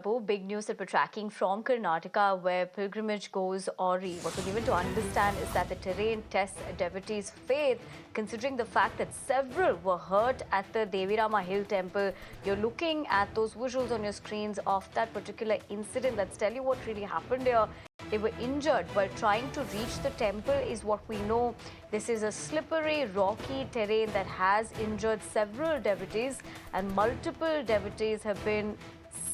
Big news that we're tracking from Karnataka, where pilgrimage goes Awry. What we're given to understand is that the terrain tests devotees' faith, considering the fact that several were hurt at the Devirama Hill temple. You're looking at those visuals on your screens of that particular incident. Let's tell you what really happened here. They were injured while trying to reach the temple, is what we know. This is a slippery, rocky terrain that has injured several devotees, and multiple devotees have been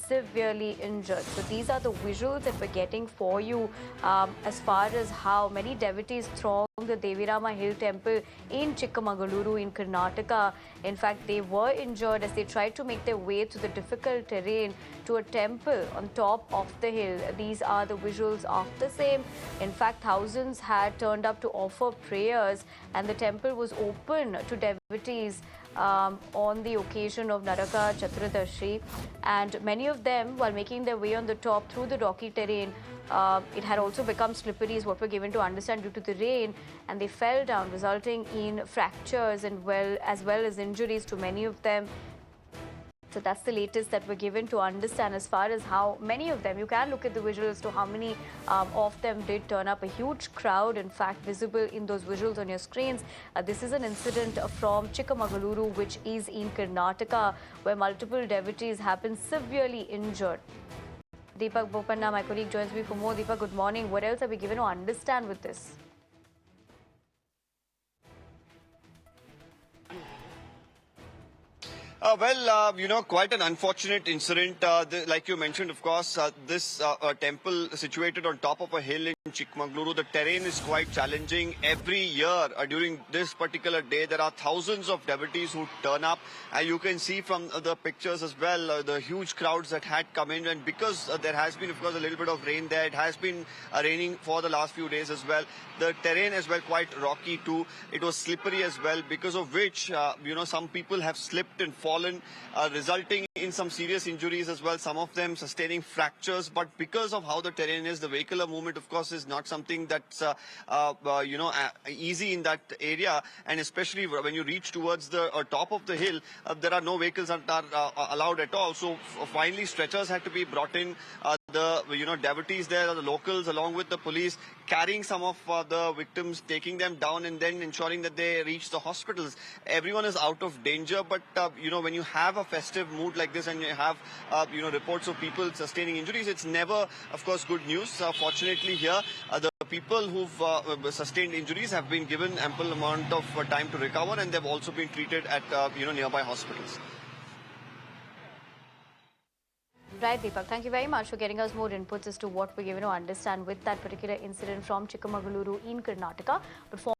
severely injured. So these are the visuals that we're getting for you as far as how many devotees throng the Devirama Hill temple in Chikkamagaluru in Karnataka. In fact, they were injured as they tried to make their way through the difficult terrain to a temple on top of the hill. These are the visuals of the same. In fact, thousands had turned up to offer prayers, and the temple was open to devotees on the occasion of Naraka Chaturdashi, and many of them, while making their way on the top through the rocky terrain, it had also become slippery, is what we're given to understand, due to the rain, and they fell down, resulting in fractures and as well as injuries to many of them. So that's the latest that we're given to understand as far as how many of them. You can look at the visuals to how many of them did turn up. A huge crowd, in fact, visible in those visuals on your screens. This is an incident from Chikkamagaluru, which is in Karnataka, where multiple devotees have been severely injured. Deepak Bopanna, my colleague, joins me for more. Deepak, good morning. What else are we given to understand with this? Quite an unfortunate incident. Like you mentioned, of course, this temple situated on top of a hill in Chikkamagaluru. The terrain is quite challenging. Every year during this particular day, there are thousands of devotees who turn up. And you can see from the pictures as well, the huge crowds that had come in. And because there has been, of course, a little bit of rain there, it has been raining for the last few days as well. The terrain as well quite rocky too. It was slippery as well, because of which, some people have slipped and fallen, resulting in some serious injuries as well, some of them sustaining fractures. But because of how the terrain is, the vehicular movement, of course, is not something that's easy in that area. And especially when you reach towards the top of the hill, there are no vehicles that are allowed at all. So finally stretchers had to be brought in. The devotees there, the locals, along with the police, carrying some of the victims, taking them down, and then ensuring that they reach the hospitals. Everyone is out of danger, but when you have a festive mood like this and you have reports of people sustaining injuries, it's never, of course, good news. Fortunately here, the people who've sustained injuries have been given ample amount of time to recover, and they've also been treated at nearby hospitals. Right, Deepak. Thank you very much for getting us more inputs as to what we're given to understand with that particular incident from Chikkamagaluru in Karnataka. But for